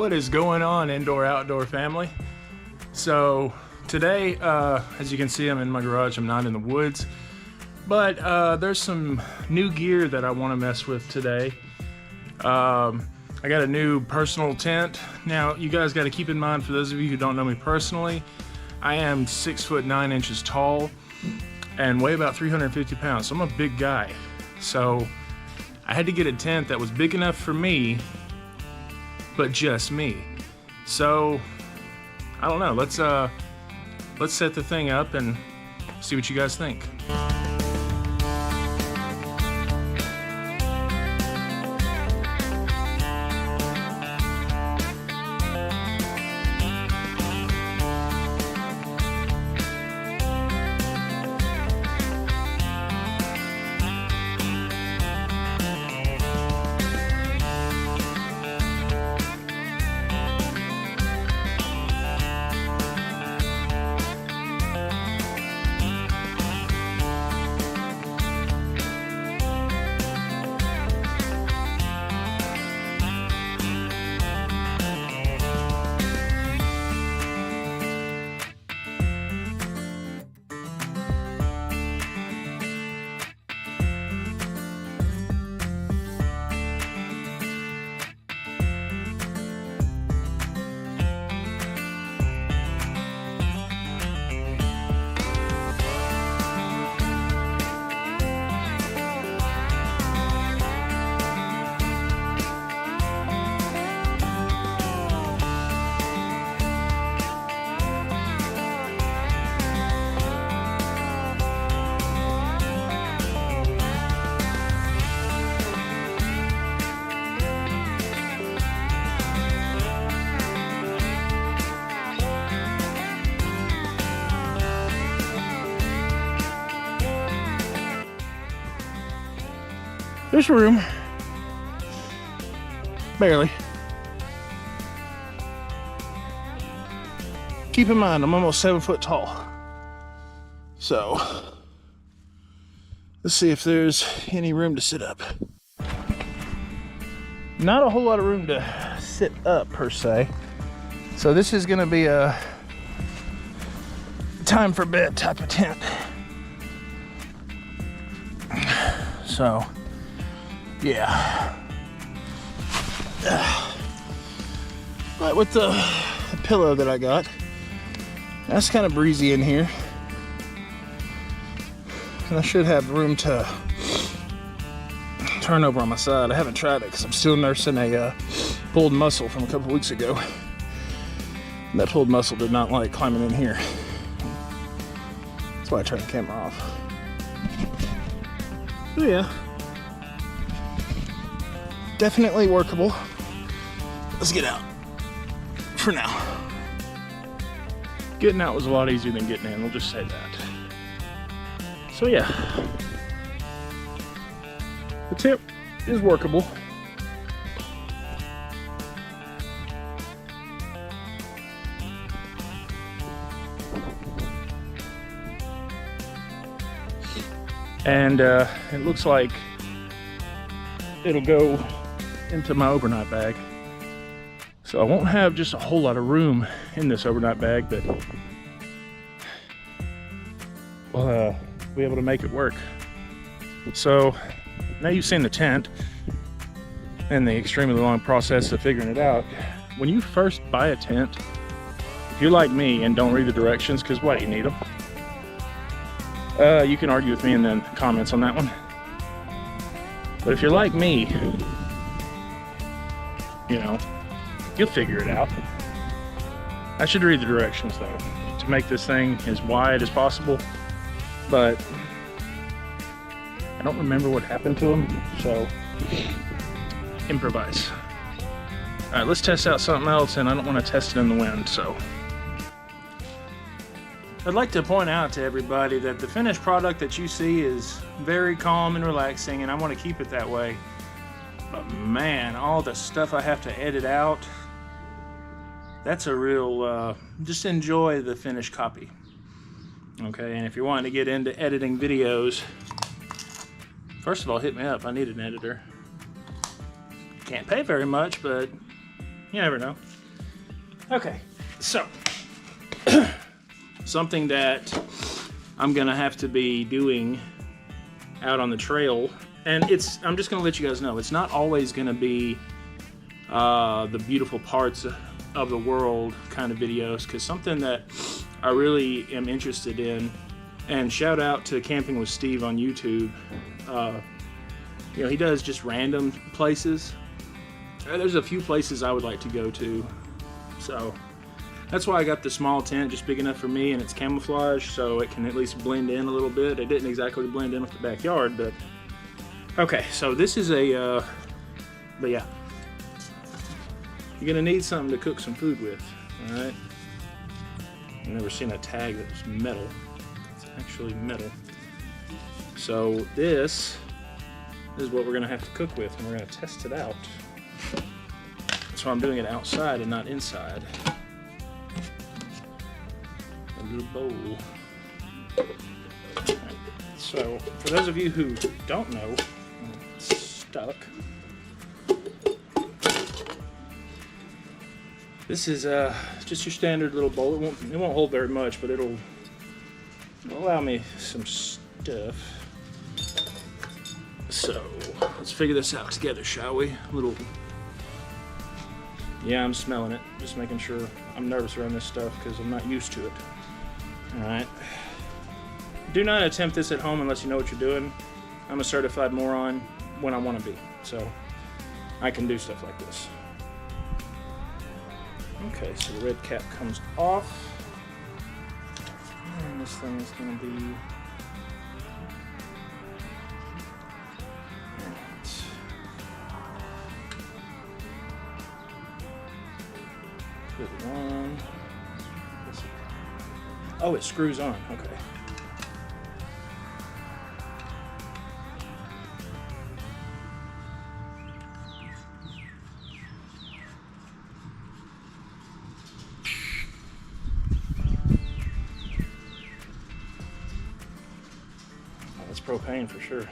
What is going on, indoor outdoor family? So today, as you can see, I'm in my garage. I'm not in the woods, but there's some new gear that I want to mess with today. I got a new personal tent. Now you guys got to keep in mind, for those of you who don't know me personally, I am 6'9" tall and weigh about 350 pounds. So I'm a big guy. So I had to get a tent that was big enough for me, but just me. So I don't know, let's set the thing up and see what you guys think. There's room. Barely. Keep in mind, I'm almost 7 foot tall. So, let's see if there's any room to sit up. Not a whole lot of room to sit up per se. So this is gonna be a time for bed type of tent. So, yeah. But with the pillow that I got, that's kind of breezy in here. And I should have room to turn over on my side. I haven't tried it because I'm still nursing a pulled muscle from a couple weeks ago. And that pulled muscle did not like climbing in here. That's why I turned the camera off. So yeah. Definitely workable. Let's get out for now. Getting out was a lot easier than getting in, we'll just say that. So yeah, the tent is workable. And it looks like it'll go into my overnight bag. So I won't have just a whole lot of room in this overnight bag, but we'll be able to make it work. So now you've seen the tent and the extremely long process of figuring it out. When you first buy a tent, if you're like me and don't read the directions, because why do you need them? You can argue with me in the comments on that one. But if you're like me, you know, you'll figure it out. I should read the directions though, to make this thing as wide as possible, but I don't remember what happened to them, so improvise. All right, let's test out something else, and I don't want to test it in the wind, so. I'd like to point out to everybody that the finished product that you see is very calm and relaxing, and I want to keep it that way. But man, all the stuff I have to edit out, that's a real, just enjoy the finished copy. Okay, and if you're wanting to get into editing videos, first of all, hit me up. I need an editor. Can't pay very much, but you never know. Okay, so something that I'm gonna have to be doing out on the trail, and I'm just gonna let you guys know, it's not always gonna be the beautiful parts of the world kind of videos, because something that I really am interested in, and shout out to Camping with Steve on YouTube, you know, he does just random places. There's a few places I would like to go to, so that's why I got the small tent, just big enough for me, and it's camouflage, so it can at least blend in a little bit. It didn't exactly blend in with the backyard, but okay. So this is a, but yeah, you're gonna need something to cook some food with. All right. I've never seen a tag that was metal. It's actually metal. So this is what we're gonna have to cook with, and we're gonna test it out. That's why I'm doing it outside and not inside. A little bowl. Right. So, for those of you who don't know, it's stuck. This is just your standard little bowl. It won't hold very much, but it'll allow me some stuff. So, let's figure this out together, shall we? Yeah, I'm smelling it. Just making sure. I'm nervous around this stuff because I'm not used to it. Alright. Do not attempt this at home unless you know what you're doing. I'm a certified moron when I want to be. So, I can do stuff like this. Okay, so the red cap comes off. And this thing is going to be... Put it on. Oh, it screws on. Okay. Oh, that's propane for sure.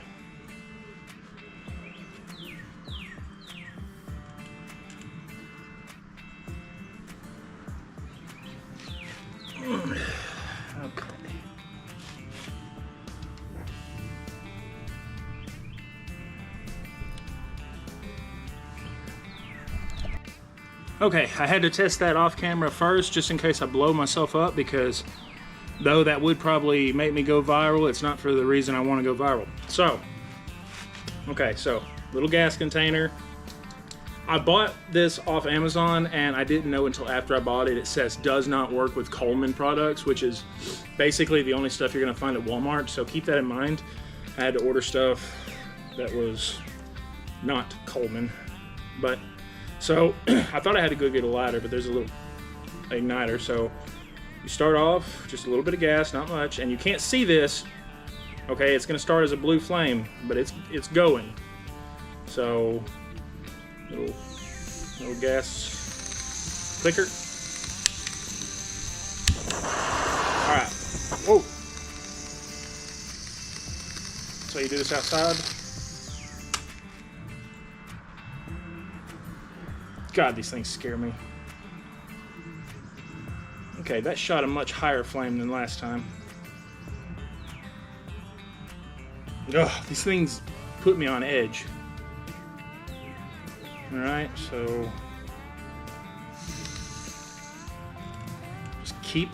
Okay, I had to test that off camera first just in case I blow myself up, because though that would probably make me go viral, it's not for the reason I want to go viral. So, okay, so little gas container. I bought this off Amazon, and I didn't know until after I bought it. It says does not work with Coleman products, which is basically the only stuff you're going to find at Walmart. So keep that in mind. I had to order stuff that was not Coleman. But so I thought I had to go get a lighter, but there's a little igniter. So you start off just a little bit of gas, not much, and you can't see this. Okay, it's going to start as a blue flame, but it's going. So little gas clicker. All right. Whoa. So you do this outside. God, these things scare me. Okay, that shot a much higher flame than last time. Ugh, these things put me on edge. Alright, so just keep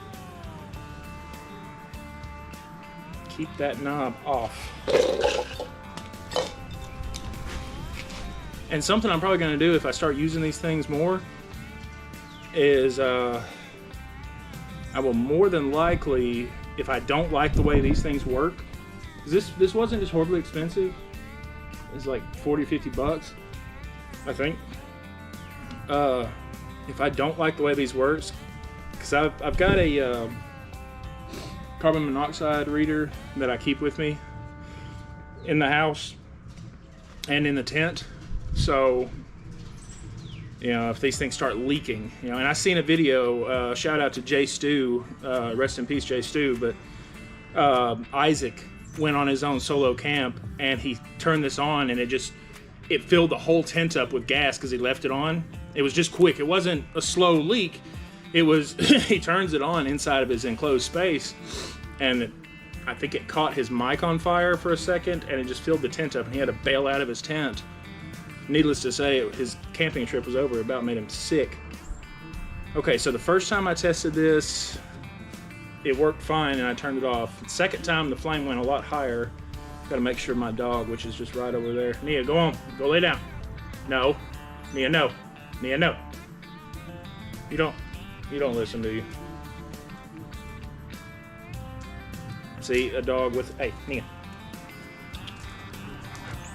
that knob off. And something I'm probably going to do if I start using these things more is I will more than likely, if I don't like the way these things work, this wasn't just horribly expensive. It's like 40 or 50 bucks, I think. If I don't like the way these works, because I've got a carbon monoxide reader that I keep with me in the house and in the tent. So, you know, if these things start leaking, you know, and I seen a video, shout out to Jay Stu, rest in peace Jay Stu, but Isaac went on his own solo camp and he turned this on and it filled the whole tent up with gas because he left it on. It was just quick. It wasn't a slow leak. it was, he turns it on inside of his enclosed space, and I think it caught his mic on fire for a second, and it just filled the tent up, and he had to bail out of his tent. Needless to say, his camping trip was over. It about made him sick. Okay, so the first time I tested this, it worked fine, and I turned it off. The second time, the flame went a lot higher. Got to make sure my dog, which is just right over there. Nia, go on. Go lay down. No. Nia, no. Nia, no. You don't listen, do you? See, a dog with, hey, Nia.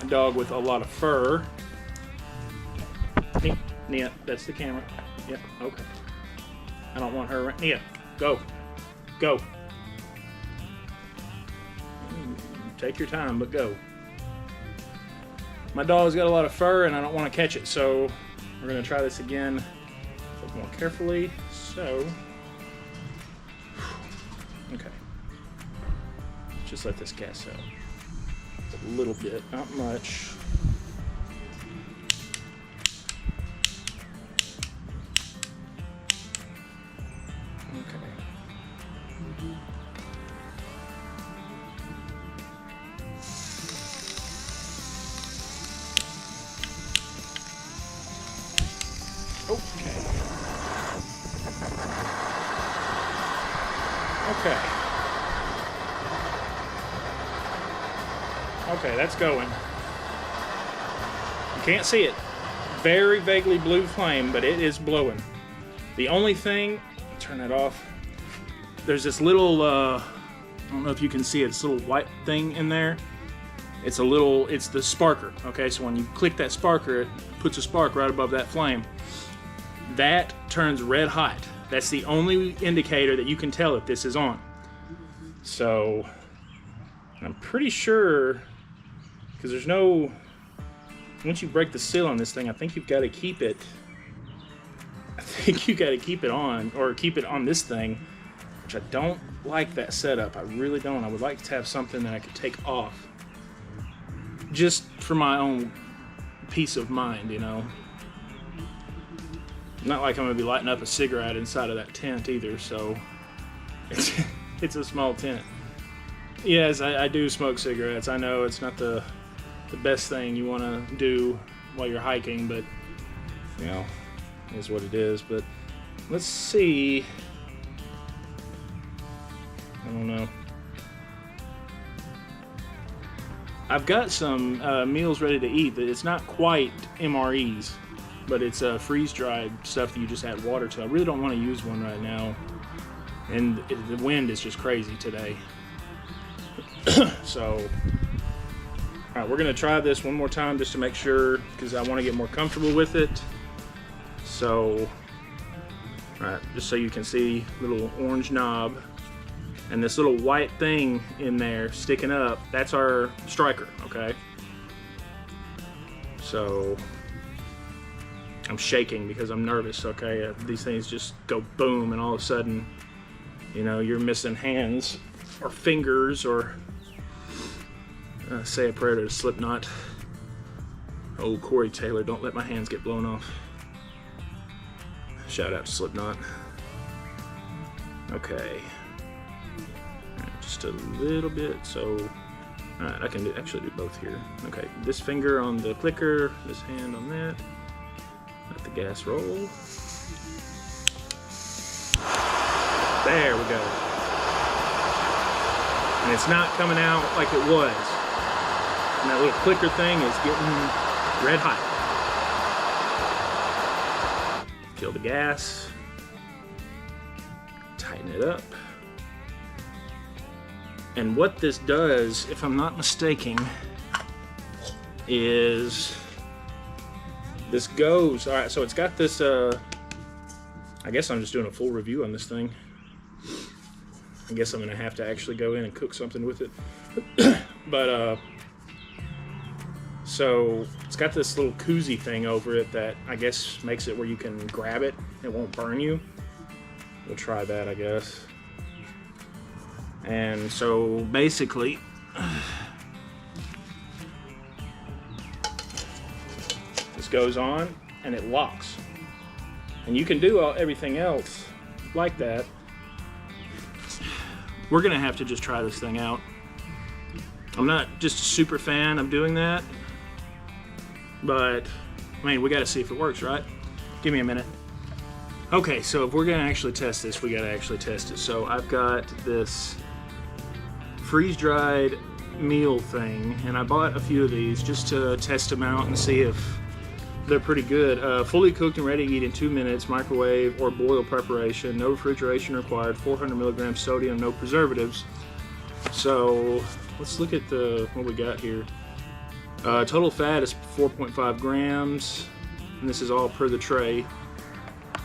A dog with a lot of fur. Nia, that's the camera. Yep, okay. I don't want her, Nia, go. Go. Take your time, but go. My dog's got a lot of fur, and I don't want to catch it, so we're going to try this again a little more carefully. So, okay. Just let this gas out a little bit, not much. Okay, that's going. You can't see it. Very vaguely blue flame, but it is blowing. The only thing, turn that off. There's this little, I don't know if you can see it, this little white thing in there. It's the sparker, okay? So when you click that sparker, it puts a spark right above that flame. That turns red hot. That's the only indicator that you can tell if this is on. So, I'm pretty sure, because there's no, once you break the seal on this thing, I think you've got to keep it, on, or keep it on this thing, which I don't like that setup. I really don't. I would like to have something that I could take off, just for my own peace of mind, you know. Not like I'm going to be lighting up a cigarette inside of that tent either, so it's a small tent. Yes, I do smoke cigarettes. I know it's not the best thing you want to do while you're hiking, but, you know, it is what it is. But let's see. I don't know. I've got some meals ready to eat that it's not quite MREs, but it's freeze-dried stuff that you just add water to. I really don't want to use one right now, and the wind is just crazy today. So, all right, we're gonna try this one more time just to make sure, because I want to get more comfortable with it. So, all right, just so you can see, little orange knob, and this little white thing in there sticking up, that's our striker, okay? So, I'm shaking because I'm nervous, okay? These things just go boom, and all of a sudden, you know, you're missing hands or fingers, or say a prayer to Slipknot. Oh, Corey Taylor, don't let my hands get blown off. Shout out to Slipknot. Okay. Just a little bit, so alright, I can actually do both here. Okay, this finger on the clicker, this hand on that. Let the gas roll. There we go. And it's not coming out like it was. And that little clicker thing is getting red hot. Kill the gas. Tighten it up. And what this does, if I'm not mistaken, is this goes, all right, so it's got this, I guess I'm just doing a full review on this thing. I guess I'm gonna have to actually go in and cook something with it. But, so it's got this little koozie thing over it that I guess makes it where you can grab it. It won't burn you. We'll try that, I guess. And so basically, this goes on and it locks. And you can do everything else like that, we're gonna have to just try this thing out. I'm not just a super fan of doing that, but I mean, we gotta see if it works, right? Give me a minute. Okay, so if we're gonna actually test this, we gotta actually test it. So I've got this freeze-dried meal thing, and I bought a few of these just to test them out and see if they're pretty good. Fully cooked and ready to eat in 2 minutes, microwave or boil preparation, no refrigeration required, 400 milligrams sodium, no preservatives. So let's look at what we got here. Total fat is 4.5 grams, and this is all per the tray.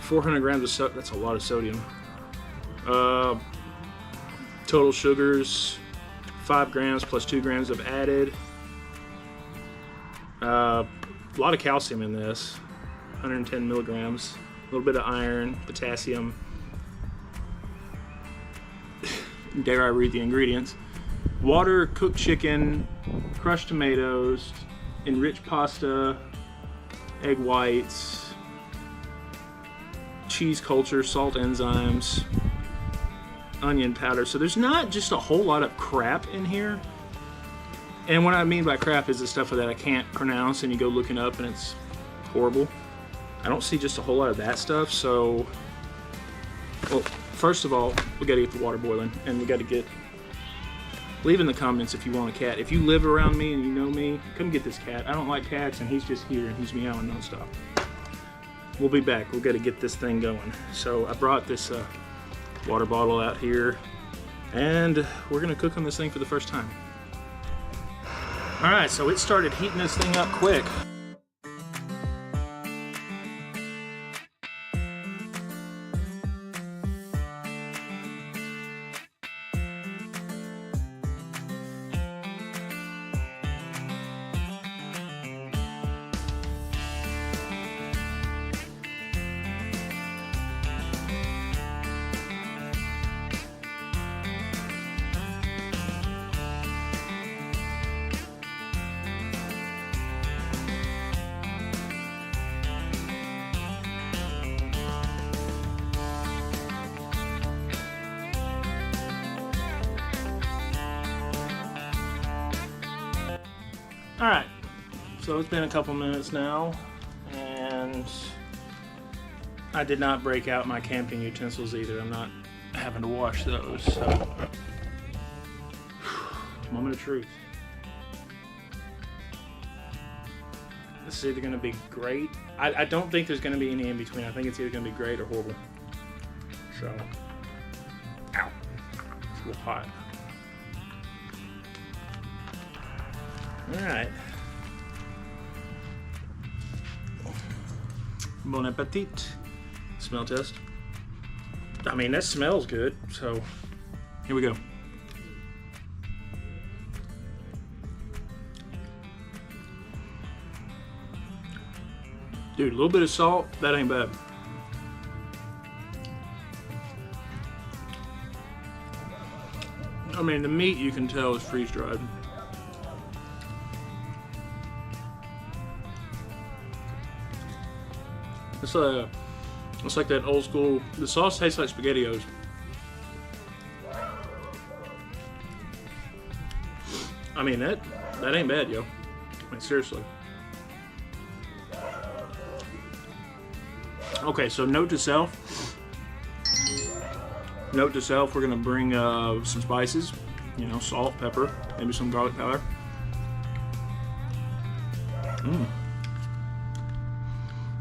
400 grams of sodium, that's a lot of sodium. Total sugars, 5 grams plus 2 grams of added. A lot of calcium in this, 110 milligrams. A little bit of iron, potassium. Dare I read the ingredients? Water, cooked chicken, crushed tomatoes, enriched pasta, egg whites, cheese culture, salt enzymes, onion powder. So there's not just a whole lot of crap in here. And what I mean by crap is the stuff that I can't pronounce and you go looking up and it's horrible. I don't see just a whole lot of that stuff. So, well, first of all, we gotta get the water boiling, and we gotta leave in the comments if you want a cat. If you live around me and you know me, come get this cat. I don't like cats, and he's just here and he's meowing nonstop. We'll be back. We've got to get this thing going. So I brought this water bottle out here, and we're gonna cook on this thing for the first time. All right, so it started heating this thing up quick. All right, so it's been a couple minutes now, and I did not break out my camping utensils either. I'm not having to wash those, so moment of truth. This is either gonna be great. I don't think there's gonna be any in between. I think it's either gonna be great or horrible. So, ow, it's a little hot. All right. Bon appetit. Smell test. I mean, that smells good, so here we go. Dude, a little bit of salt, that ain't bad. I mean, the meat you can tell is freeze-dried. It's like that old school. The sauce tastes like SpaghettiOs. I mean, that ain't bad, yo. I mean, seriously. Okay, so note to self. Note to self, we're gonna bring some spices. You know, salt, pepper, maybe some garlic powder.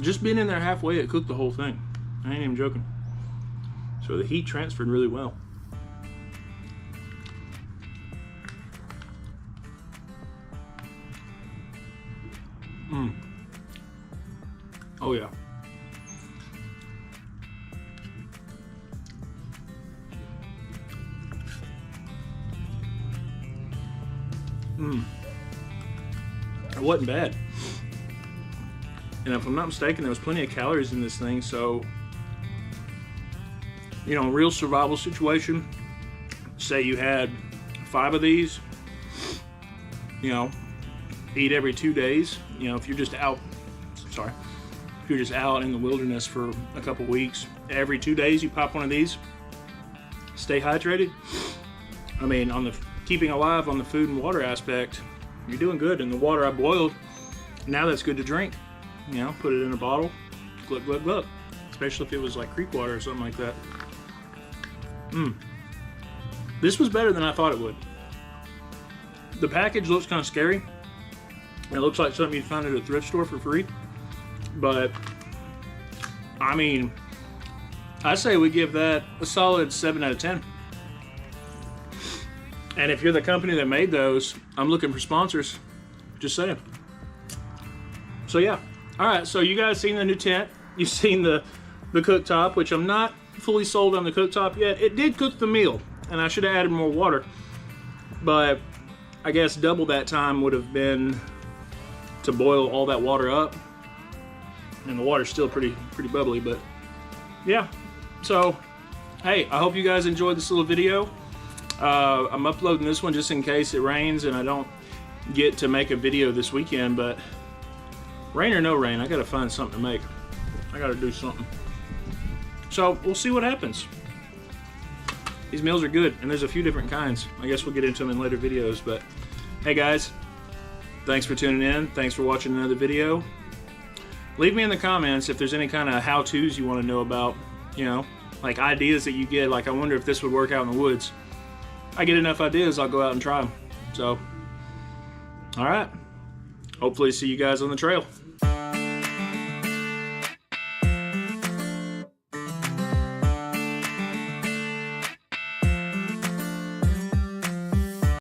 Just being in there halfway, it cooked the whole thing. I ain't even joking. So the heat transferred really well. Oh yeah. It wasn't bad. And if I'm not mistaken, there was plenty of calories in this thing, so, you know, real survival situation, say you had 5 of these, you know, eat every 2 days. You know, if you're just out in the wilderness for a couple weeks every 2 days you pop one of these. Stay hydrated. I mean, on the keeping alive on the food and water aspect, you're doing good. And the water I boiled, now that's good to drink. You know, put it in a bottle, glug, glug, glug. Especially if it was like creek water or something like that. This was better than I thought it would. The package looks kind of scary. It looks like something you'd find at a thrift store for free. But, I mean, I say we give that a solid 7 out of 10. And if you're the company that made those, I'm looking for sponsors. Just saying. So yeah. Alright, so you guys seen the new tent. You've seen the cooktop, which I'm not fully sold on the cooktop yet. It did cook the meal, and I should have added more water. But I guess double that time would have been to boil all that water up. And the water's still pretty bubbly, but yeah. So, hey, I hope you guys enjoyed this little video. I'm uploading this one just in case it rains and I don't get to make a video this weekend, but rain or no rain, I gotta find something to make. I gotta do something. So, we'll see what happens. These meals are good, and there's a few different kinds. I guess we'll get into them in later videos, but hey guys, thanks for tuning in. Thanks for watching another video. Leave me in the comments if there's any kind of how-tos you want to know about, you know, like ideas that you get, like I wonder if this would work out in the woods. I get enough ideas, I'll go out and try them. So, alright. Hopefully see you guys on the trail.